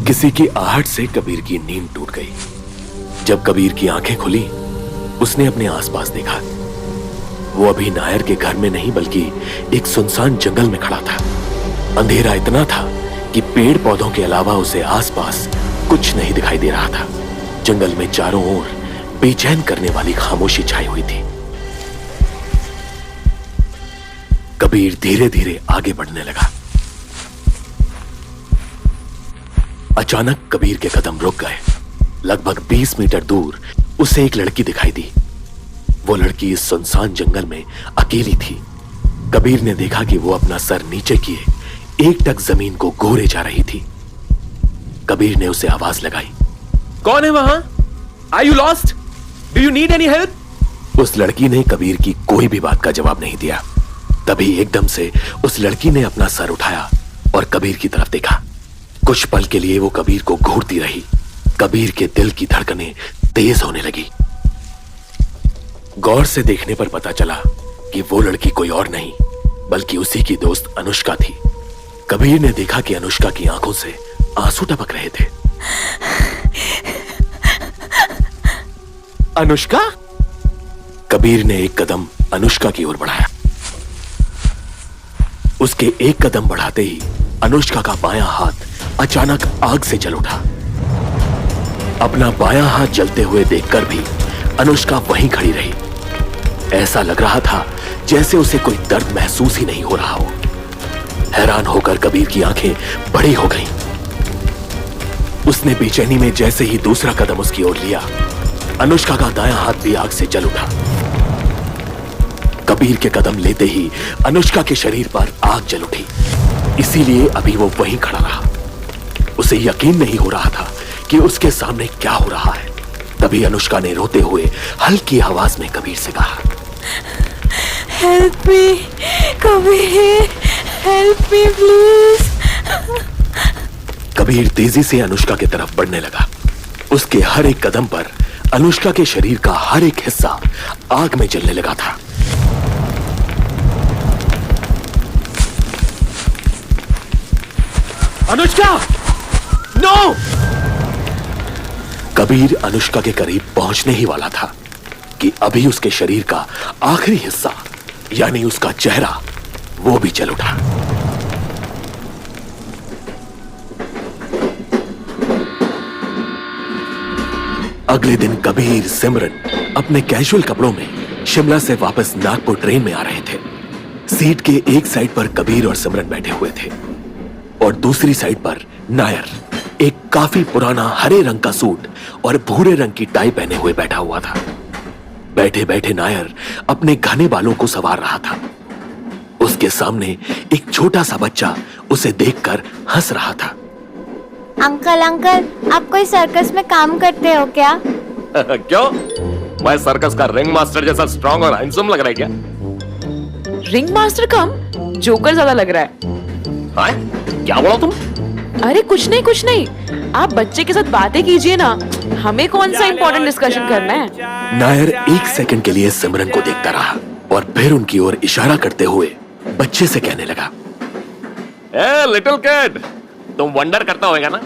किसी की आहट से कबीर की नींद टूट गई। जब कबीर की आंखें खुली, उसने अपने आसपास देखा। वो अभी नायर के घर में नहीं बल्कि एक सुनसान जंगल में खड़ा था। अंधेरा इतना था कि पेड़ पौधों के अलावा उसे आसपास कुछ नहीं दिखाई दे रहा था। जंगल में चारों ओर बेचैन करने वाली खामोशी छाई हुई थी। कबीर धीरे धीरे आगे बढ़ने लगा। अचानक कबीर के कदम रुक गए। लगभग 20 मीटर दूर उसे एक लड़की दिखाई दी। वो लड़की इस सुनसान जंगल में अकेली थी। कबीर ने देखा कि वो अपना सर नीचे किए एक टक जमीन को गोरे जा रही थी। कबीर ने उसे आवाज लगाई, कौन है वहां? Are you lost? Do you need any help? उस लड़की ने कबीर की कोई भी बात का जवाब नहीं दिया। तभी एकदम से उस लड़की ने अपना सर उठाया और कबीर की तरफ देखा। कुछ पल के लिए वो कबीर को घूरती रही। कबीर के दिल की धड़कनें तेज होने लगी। गौर से देखने पर पता चला कि वो लड़की कोई और नहीं बल्कि उसी की दोस्त अनुष्का थी। कबीर ने देखा कि अनुष्का की आंखों से आंसू टपक रहे थे। अनुष्का? कबीर ने एक कदम अनुष्का की ओर बढ़ाया। उसके एक कदम बढ़ाते ही अनुष्का का बायां हाथ अचानक आग से जल उठा। अपना बायां हाथ जलते हुए देखकर भी अनुष्का वहीं खड़ी रही। ऐसा लग रहा था जैसे उसे कोई दर्द महसूस ही नहीं हो रहा हो। हैरान होकर कबीर की आंखें बड़ी हो गईं। उसने बेचैनी में जैसे ही दूसरा कदम उसकी ओर लिया, अनुष्का का दायां हाथ भी आग से जल उठा। कबीर के कदम लेते ही अनुष्का के शरीर पर आग जल उठी। इसीलिए अभी वो वहीं खड़ा रहा। उसे यकीन नहीं हो रहा था कि उसके सामने क्या हो रहा है। तभी अनुष्का ने रोते हुए हल्की आवाज में कबीर से कहा, help me Kabir, help me please. Kabir तेजी से अनुष्का की तरफ बढ़ने लगा। उसके हर एक कदम पर अनुष्का के शरीर का हर एक हिस्सा आग में जलने लगा था। अनुष्का! नो! कबीर अनुष्का के करीब पहुंचने ही वाला था कि अभी उसके शरीर का आखिरी हिस्सा यानी उसका चेहरा वो भी जल उठा। अगले दिन कबीर, सिमरन अपने कैजुअल कपड़ों में शिमला से वापस नागपुर ट्रेन में आ रहे थे। सीट के एक साइड पर कबीर और सिमरन बैठे हुए थे और दूसरी साइड पर नायर एक काफी पुराना हरे रंग का सूट और भूरे रंग की टाई पहने हुए बैठा हुआ था। बैठे बैठे नायर अपने घने बालों को संवार रहा था। उसके सामने एक छोटा सा बच्चा उसे देखकर हंस रहा था। अंकल अंकल, आप कोई सर्कस में काम करते हो क्या? क्यों? मैं सर्कस का रिंग मास्टर जैसा स्ट्रॉन्ग और हैंडसम लग रहा है क्या? रिंग मास्टर कम जोकर ज्यादा लग रहा है। हाँ? क्या बोला तुम? अरे कुछ नहीं, आप बच्चे के साथ बातें कीजिए ना। हमें कौन सा इंपॉर्टेंट डिस्कशन करना है? नायर एक सेकंड के लिए सिमरन को देखता रहा और फिर उनकी ओर इशारा करते हुए बच्चे से कहने लगा, ए लिटिल किड, तुम वंडर करता होगा ना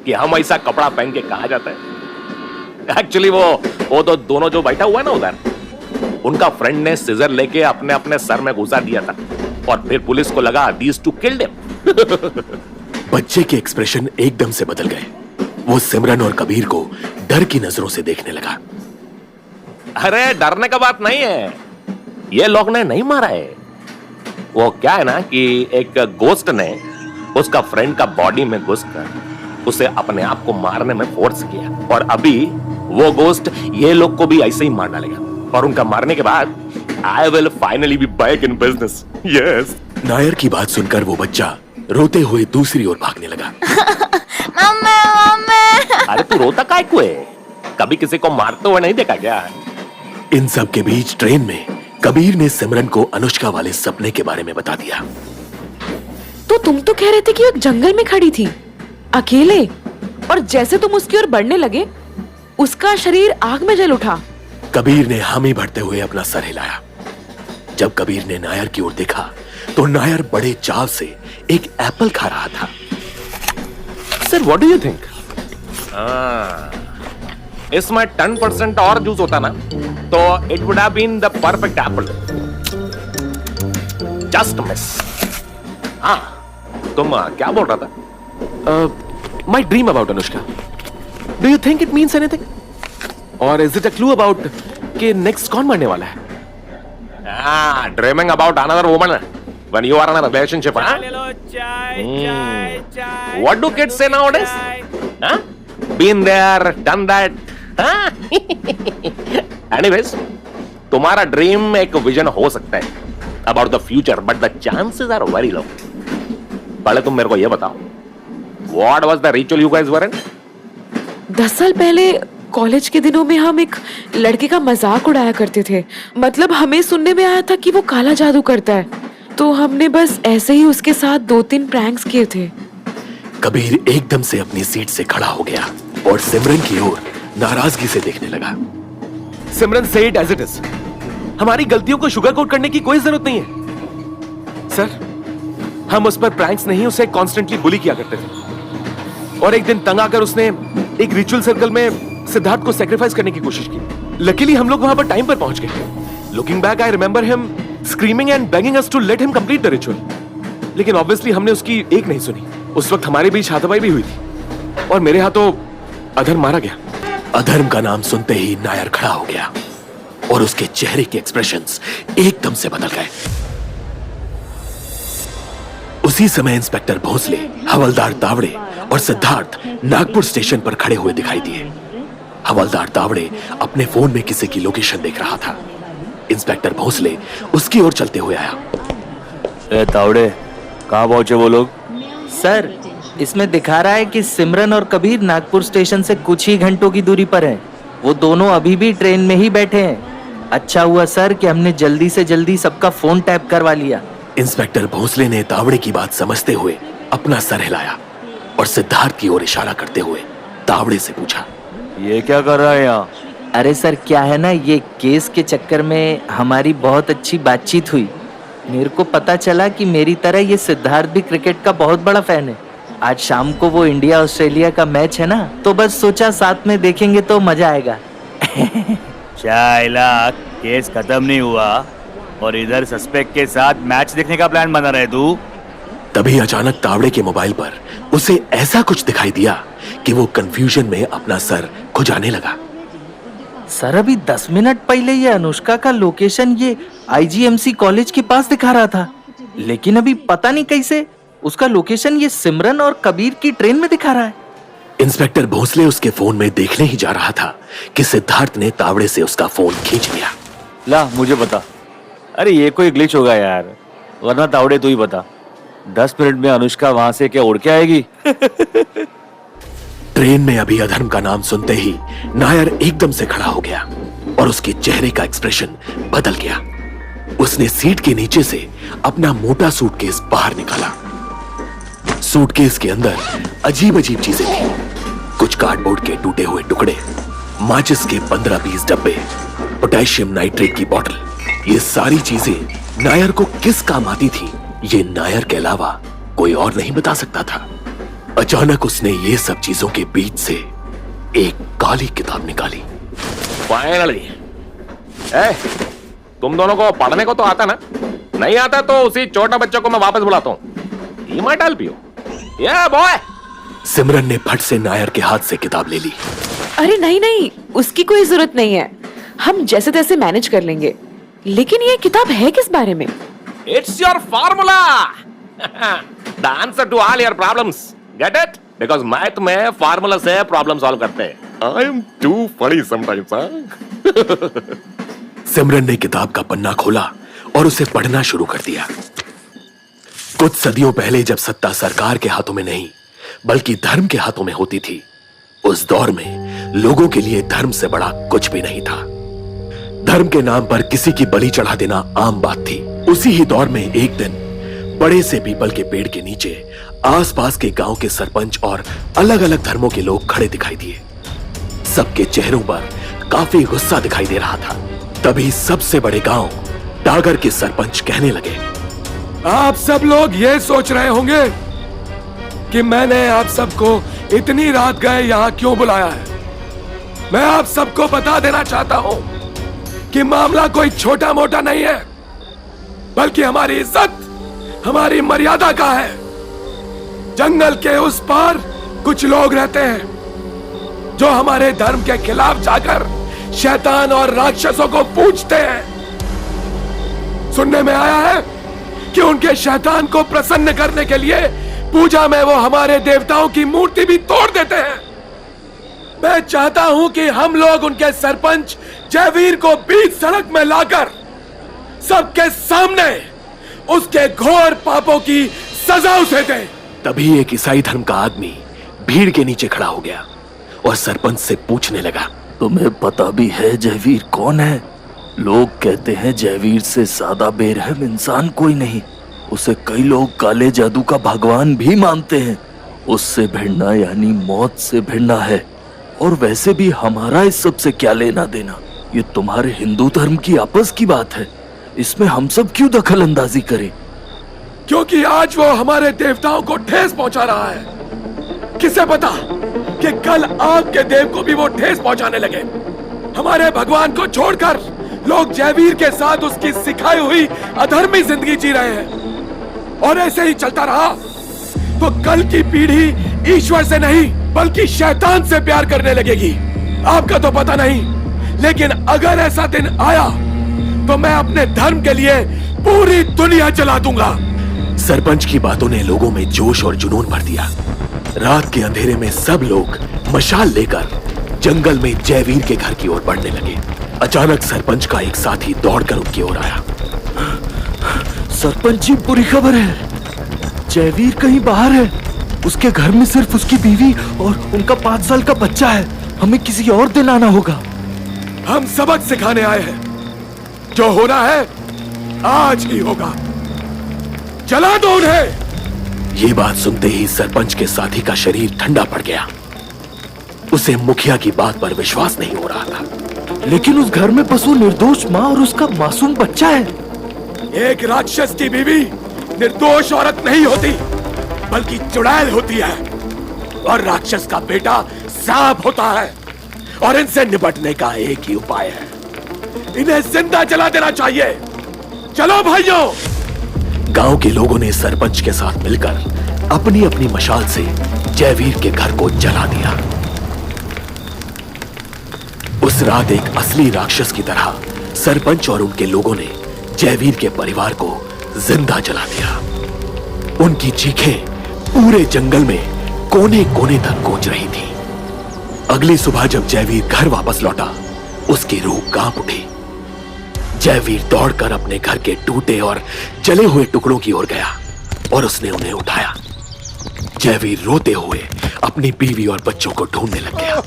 कि हम ऐसा कपड़ा पहन के कहा जाता है। एक्चुअली वो तो दोनों जो बैठा हुआ है ना उधर, उनका फ्रेंड ने सीजर लेके अपने अपने सर में घुसा दिया था और फिर पुलिस को लगा दीज टू किल्ड हिम। बच्चे के एक्सप्रेशन एकदम से बदल गए। वो सिमरन और कबीर को डर की नजरों से देखने लगा। अरे डरने का बात नहीं है, ये लोग ने नहीं मारा है। वो क्या है ना कि एक गोस्ट ने उसका फ्रेंड का बॉडी में घुसकर उसे अपने आप को मारने में फोर्स किया और अभी वो गोस्ट ये लोग को भी ऐसे ही मार डालेगा और उनका मारने के बाद I will finally be back in business. Yes. Nair की बात सुनकर वो बच्चा रोते हुए दूसरी ओर भागने लगा। मम्मा मम्मा। अरे तू रोता काय को है? कभी किसी को मारते हुए नहीं देखा क्या? इन सब के बीच ट्रेन में कबीर ने सिमरन को अनुष्का वाले सपने के बारे में बता दिया। तो तुम तो कह रहे थे कि वो एक जंगल में खड़ी थी अकेले, और जैसे तुम उसकी ओर बढ़ने लगे उसका शरीर आग में जल उठा। कबीर ने हामी भरते हुए अपना सर हिलाया। जब कबीर ने नायर की ओर देखा तो नायर बड़े चाव से एक एप्पल खा रहा था। Sir what do you think? इसमें 10% और जूस होता ना तो it would have been the perfect apple. Just miss. हाँ, तुम क्या बोल रहा था? My dream about Anushka. Do you think it means anything? और is it a clue about कि नेक्स्ट कौन मरने वाला है? Dreaming about another woman when you are in a relationship, huh? What do kids say nowadays? Huh? Been there, done that. Huh? Anyways, तुम्हारा dream एक vision हो सकता है about the future, but the chances are very low. पहले तुम मेरे को ये बताओ, what was the ritual you guys were in? 10 साल पहले कॉलेज के दिनों में हम एक लड़के का मजाक उड़ाया करते थे. मतलब हमें सुनने में आया था कि वो काला जादू करता है, तो हमने बस ऐसे ही उसके साथ 2-3 प्रैंक्स किए थे. कबीर एकदम से अपनी सीट से खड़ा हो गया और सिमरन की ओर नाराजगी से देखने लगा. सिमरन, से इट एज इट इज. हमारी गलतियों को शुगर कोट करने की कोई जरूरत नहीं है. सर, हम उस पर प्रैंक्स नहीं, उसे कॉन्स्टेंटली बुली किया करते थे. और एक दिन तंग आकर उसने एक रिचुअल सर्कल में सिद्धार्थ को सेक्रीफाइस करने की कोशिश की. लकीली हम लोग वहां पर टाइम पर पहुंच गए. Looking back I remember him screaming and begging us to let him complete the ritual. लेकिन ऑब्वियसली हमने उसकी एक नहीं सुनी. उस वक्त हमारे बीच हाथापाई भी हुई थी और मेरे हाथों अधर्म मारा गया. अधर्म का नाम सुनते ही नायर खड़ा हो गया और उसके चेहरे के एक्सप्रेशंस एकदम से बदल गए. उसी समय इंस्पेक्टर भोसले, हवलदार तावड़े और सिद्धार्थ नागपुर स्टेशन पर खड़े हुए दिखाई दिए. हवलदार तावड़े अपने फोन में किसी की लोकेशन देख रहा था. इंस्पेक्टर भोसले उसकी ओर चलते हुए आया. ए तावड़े, कहाँ पहुंचे वो लोग? सर, इसमें दिखा रहा है कि सिमरन और कबीर नागपुर स्टेशन से कुछ ही घंटों की दूरी पर हैं. वो दोनों अभी भी ट्रेन में ही बैठे हैं. अच्छा हुआ सर कि हमने जल्दी से जल्दी सबका फोन टैप करवा लिया. इंस्पेक्टर भोसले ने तावड़े की बात समझते हुए अपना सर हिलाया और सिद्धार्थ की ओर इशारा करते हुए तावड़े से पूछा, ये क्या कर रहा है यहाँ? अरे सर, क्या है ना, ये केस के चक्कर में हमारी बहुत अच्छी बातचीत हुई. मेरे को पता चला कि मेरी तरह ये सिद्धार्थ भी क्रिकेट का बहुत बड़ा फैन है. आज शाम को वो इंडिया ऑस्ट्रेलिया का मैच है ना, तो बस सोचा साथ में देखेंगे तो मजा आएगा. शायला, केस खत्म नहीं हुआ और इधर सस्पेक्ट के साथ मैच देखने का प्लान बना रहे तू? तभी अचानक तावड़े के मोबाइल पर उसे ऐसा कुछ दिखाई दिया कि वो कंफ्यूजन में अपना सर खुजाने लगा. सर, अभी 10 मिनट पहले ये अनुष्का का लोकेशन ये IGMC कॉलेज के पास दिखा रहा था, लेकिन अभी पता नहीं कैसे उसका लोकेशन ये सिमरन और कबीर की ट्रेन में दिखा रहा है. इंस्पेक्टर भोसले उसके फोन में देखने ही जा रहा था कि सिद्धार्थ ने तावड़े से उसका फोन खींच लिया. ला, मुझे बता. अरे ये कोई ग्लिच होगा यार, वरना तावड़े तू ही बता. 10 मिनट में अनुष्का वहां से क्या उड़ के आएगी? ट्रेन में अभी अधर्म का नाम सुनते ही नायर एकदम से खड़ा हो गया और उसके चेहरे का एक्सप्रेशन बदल गया. उसने सीट के नीचे से अपना मोटा सूटकेस बाहर निकाला. सूटकेस के अंदर अजीब अजीब चीजें थी. कुछ कार्डबोर्ड के टूटे हुए टुकड़े, माचिस के 15-20 डब्बे, पोटेशियम नाइट्रेट की बोतल. ये सारी चीजें नायर को किस काम आती थी, ये नायर के अलावा कोई और नहीं बता सकता था. अचानक उसने ये सब चीजों के बीच से एक काली किताब निकाली. फाइनली. तुम दोनों को पढ़ने को तो आता ना? नहीं आता तो उसी छोटा बच्चे को मैं वापस बुलाता हूँ. He might help you. Yeah, boy. सिमरन ने फट से नायर के हाथ से किताब ले ली. अरे नहीं नहीं, उसकी कोई जरूरत नहीं है. हम जैसे तैसे मैनेज कर लेंगे. लेकिन ये किताब है किस बारे में? It's your formula. The answer to all your problems. Get it? Because math में फार्मूला से प्रॉब्लम सॉल्व करते हैं. I am too funny sometimes, huh? सिमरन ने किताब का पन्ना खोला और उसे पढ़ना शुरू कर दिया. कुछ सदियों पहले जब सत्ता सरकार के हाथों में नहीं बल्कि धर्म के हाथों में होती थी, उस दौर में लोगों के लिए धर्म से बड़ा कुछ भी नहीं था. धर्म के नाम पर किसी की बलि चढ़ा देना आम बात थी. उसी ही दौर में एक दिन बड़े से पीपल के पेड़ के नीचे आसपास के गांव के सरपंच और अलग अलग धर्मों के लोग खड़े दिखाई दिए. सबके चेहरों पर काफी गुस्सा दिखाई दे रहा था. तभी सबसे बड़े गांव डागर के सरपंच कहने लगे, आप सब लोग ये सोच रहे होंगे कि मैंने आप सबको इतनी रात गए यहाँ क्यों बुलाया है? मैं आप सबको बता देना चाहता हूं कि मामला कोई छोटा मोटा नहीं है, बल्कि हमारी इज्जत, हमारी मर्यादा का है। जंगल के उस पार कुछ लोग रहते हैं जो हमारे धर्म के खिलाफ जाकर शैतान और राक्षसों को पूजते हैं। सुनने में आया है कि उनके शैतान को प्रसन्न करने के लिए पूजा में वो हमारे देवताओं की मूर्ति भी तोड़ देते हैं। मैं चाहता हूं कि हम लोग उनके सरपंच जयवीर को बीच सड़क में लाकर सबके सामने उसके घोर पापों की सजा उसे दें। तभी एक ईसाई धर्म का आदमी भीड़ के नीचे खड़ा हो गया और सरपंच से पूछने लगा, तुम्हें पता भी है जयवीर कौन है? लोग कहते हैं जयवीर से ज्यादा बेरहम इंसान कोई नहीं। उसे कई लोग काले जादू का भगवान भी मानते हैं। उससे भिड़ना यानी मौत से भिड़ना है। और वैसे भी हमारा इस सब से क्या लेना देना? ये तुम्हारे हिंदू धर्म की आपस की बात है। इसमें हम सब क्यों दखल अंदाजी करें? क्योंकि आज वो हमारे देवताओं को ठेस पहुंचा रहा है। किसे पता कि कल आपके देव को भी वो ठेस पहुंचाने लगे। हमारे भगवान को छोड़कर लोग जयवीर के साथ उसकी सिखाई हुई अधर्मी जिंदगी जी रहे हैं। और ऐसे ही चलता रहा तो कल की पीढ़ी ईश्वर से नहीं बल्कि शैतान से प्यार करने लगेगी। आपका तो पता नहीं, लेकिन अगर ऐसा दिन आया तो मैं अपने धर्म के लिए पूरी दुनिया जला दूंगा। सरपंच की बातों ने लोगों में जोश और जुनून भर दिया। रात के अंधेरे में सब लोग मशाल लेकर जंगल में जयवीर के घर की ओर बढ़ने लगे। अचानक सरपंच का एक साथी दौड़कर उनकी ओर आया। सरपंच जी, बुरी खबर है। जयवीर कहीं बाहर है। उसके घर में सिर्फ उसकी बीवी और उनका 5 साल का बच्चा है। हमें किसी और दिन आना होगा। हम सबक सिखाने आए हैं। जो होना है आज ही होगा। जला दो उन्हें। ये बात सुनते ही सरपंच के साथी का शरीर ठंडा पड़ गया। उसे मुखिया की बात पर विश्वास नहीं हो रहा था। लेकिन उस घर में बसो निर्दोष माँ और उसका मासूम बच्चा है। एक राक्षस की बीवी निर्दोष औरत नहीं होती, बल्कि चुड़ैल होती है। और राक्षस का बेटा सांप होता है। और इनसे निपटने का एक ही उपाय है, इन्हें जिंदा जला देना चाहिए। चलो भाइयों। गांव के लोगों ने सरपंच के साथ मिलकर अपनी अपनी मशाल से जयवीर के घर को जला दिया। उस रात एक असली राक्षस की तरह सरपंच और उनके लोगों ने जयवीर के परिवार को जिंदा जला दिया। उनकी चीखें पूरे जंगल में कोने कोने तक गूंज रही थी। अगली सुबह जब जयवीर घर वापस लौटा, उसकी रूह कांप उठी। जयवीर दौड़कर अपने घर के टूटे और जले हुए टुकड़ों की ओर गया और उसने उन्हें उठाया। जयवीर रोते हुए अपनी बीवी और बच्चों को ढूंढने लग गया।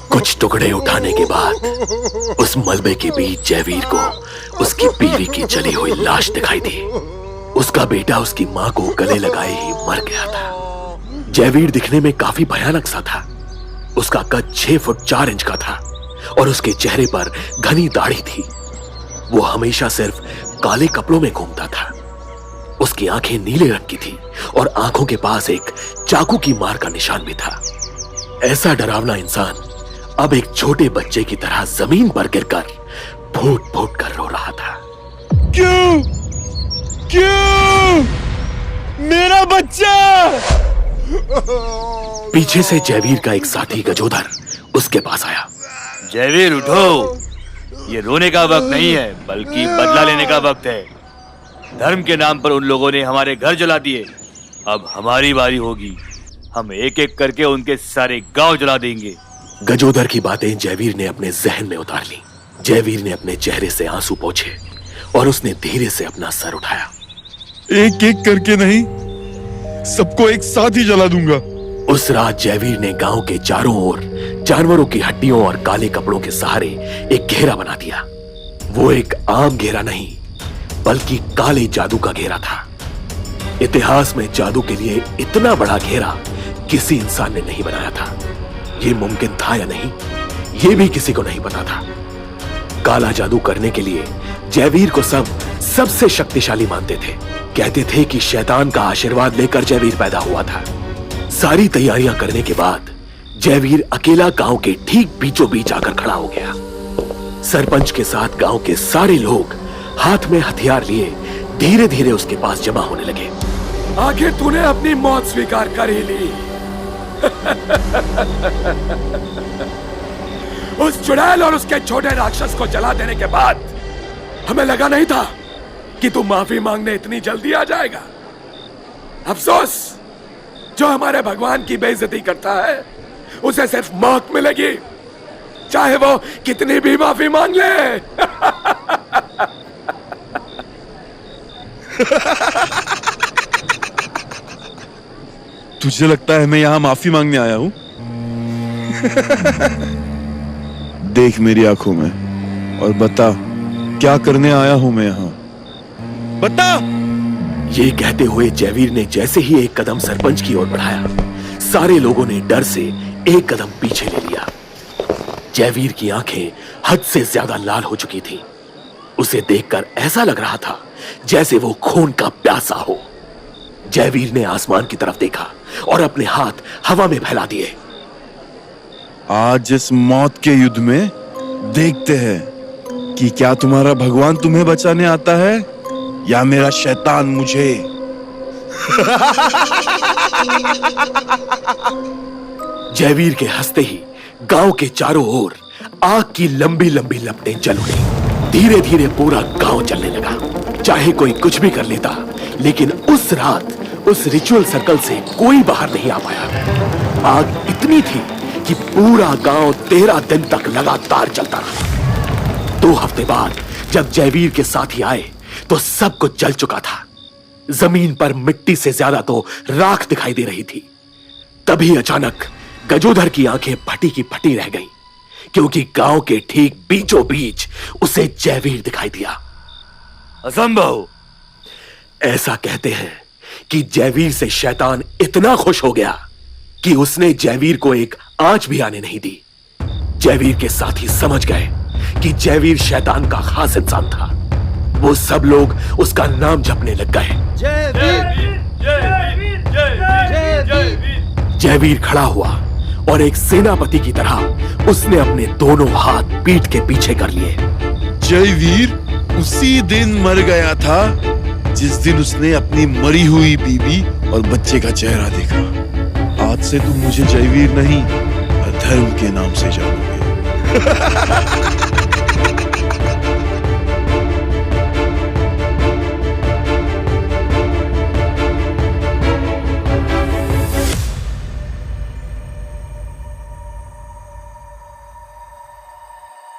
कुछ टुकड़े उठाने के बाद उस मलबे के बीच जयवीर को उसकी बीवी की जली हुई लाश दिखाई दी। उसका बेटा उसकी मां को गले लगाए ही मर गया था। जयवीर दिखने में काफी भयानक सा था। उसका कद 6 फुट 4 इंच का था और उसके चेहरे पर घनी दाढ़ी थी। वो हमेशा सिर्फ काले कपड़ों में घूमता था। उसकी आंखें नीले रंग की थी और आंखों के पास एक चाकू की मार का निशान भी था। ऐसा डरावना इंसान अब एक छोटे बच्चे की तरह जमीन पर गिरकर फूट फूट कर रो रहा था। क्यों? क्यों? मेरा बच्चा! पीछे से जयवीर का एक साथी गजोधर उसके पास आया। जयवीर उठो, ये रोने का वक्त नहीं है बल्कि बदला लेने का वक्त है। धर्म के नाम पर उन लोगों ने हमारे घर जला दिए। अब हमारी बारी होगी। हम एक एक करके उनके सारे गांव जला देंगे। गजोधर की बातें जयवीर ने अपने जहन में उतार ली। जयवीर ने अपने चेहरे से आंसू पोंछे और उसने धीरे से अपना सर उठाया। एक एक करके नहीं, सबको एक साथ ही जला दूंगा। उस रात जयवीर ने गांव के चारों ओर जानवरों की हड्डियों और काले कपड़ों के सहारे एक घेरा बना दिया। वो एक आम घेरा नहीं बल्कि काले जादू का घेरा था। इतिहास में जादू के लिए इतना बड़ा घेरा किसी इंसान ने नहीं बनाया था। ये मुमकिन था या नहीं, ये भी किसी को नहीं पता था। काला जादू करने के लिए जयवीर को सबसे शक्तिशाली मानते थे। कहते थे कि शैतान का आशीर्वाद लेकर जयवीर पैदा हुआ था। सारी तैयारियां करने के बाद जयवीर अकेला गांव के ठीक बीचों बीच आकर खड़ा हो गया। सरपंच के साथ गांव के सारे लोग हाथ में हथियार लिए धीरे धीरे उसके पास जमा होने लगे। आखिर तूने अपनी मौत स्वीकार कर ही ली। उस चुड़ैल और उसके छोटे राक्षस को जला देने के बाद हमें लगा नहीं था कि तू माफी मांगने इतनी जल्दी आ जाएगा। अफसोस, जो हमारे भगवान की बेइज्जती करता है उसे सिर्फ मौत मिलेगी, चाहे वो कितनी भी माफी मांग ले। तुझे लगता है मैं यहाँ माफी मांगने आया हूँ? देख मेरी आंखों में और बता क्या करने आया हूँ मैं यहाँ, बता। ये कहते हुए जयवीर ने जैसे ही एक कदम सरपंच की ओर बढ़ाया, सारे लोगों ने डर से एक कदम पीछे ले लिया। जयवीर की आंखें हद से ज्यादा लाल हो चुकी थीं। उसे देखकर ऐसा लग रहा था जैसे वो खून का प्यासा हो। जयवीर ने आसमान की तरफ देखा और अपने हाथ हवा में फैला दिए। आज इस मौत के युद्ध में देखते हैं कि क्या तुम्हारा भगवान तुम्हें बचाने आता है या मेरा शैतान मुझे। जयवीर के हंसते ही गांव के चारों ओर आग की लंबी लंबी लपटें जल उठी। धीरे धीरे पूरा गांव जलने लगा। चाहे कोई कुछ भी कर लेता, लेकिन उस रात उस रिचुअल सर्कल से कोई बाहर नहीं आ पाया। आग इतनी थी कि पूरा गांव 13 दिन तक लगातार चलता रहा। 2 हफ्ते बाद जब जयवीर के साथी आए तो सब कुछ जल चुका था। जमीन पर मिट्टी से ज्यादा तो राख दिखाई दे रही थी। तभी अचानक गजोधर की आंखें फटी की फटी रह गईं, क्योंकि गांव के ठीक बीचों बीच उसे जयवीर दिखाई दिया। असंभव। ऐसा कहते हैं कि जयवीर से शैतान इतना खुश हो गया कि उसने जयवीर को एक आंच भी आने नहीं दी। जयवीर के साथी समझ गए कि जयवीर शैतान का खास इंसान था। वो सब लोग उसका नाम जपने लग गए। जयवीर खड़ा हुआ और एक सेनापति की तरह उसने अपने दोनों हाथ पीठ के पीछे कर लिए। जयवीर उसी दिन मर गया था जिस दिन उसने अपनी मरी हुई बीवी और बच्चे का चेहरा देखा। आज से तुम मुझे जयवीर नहीं, धर्म के नाम से जानोगे।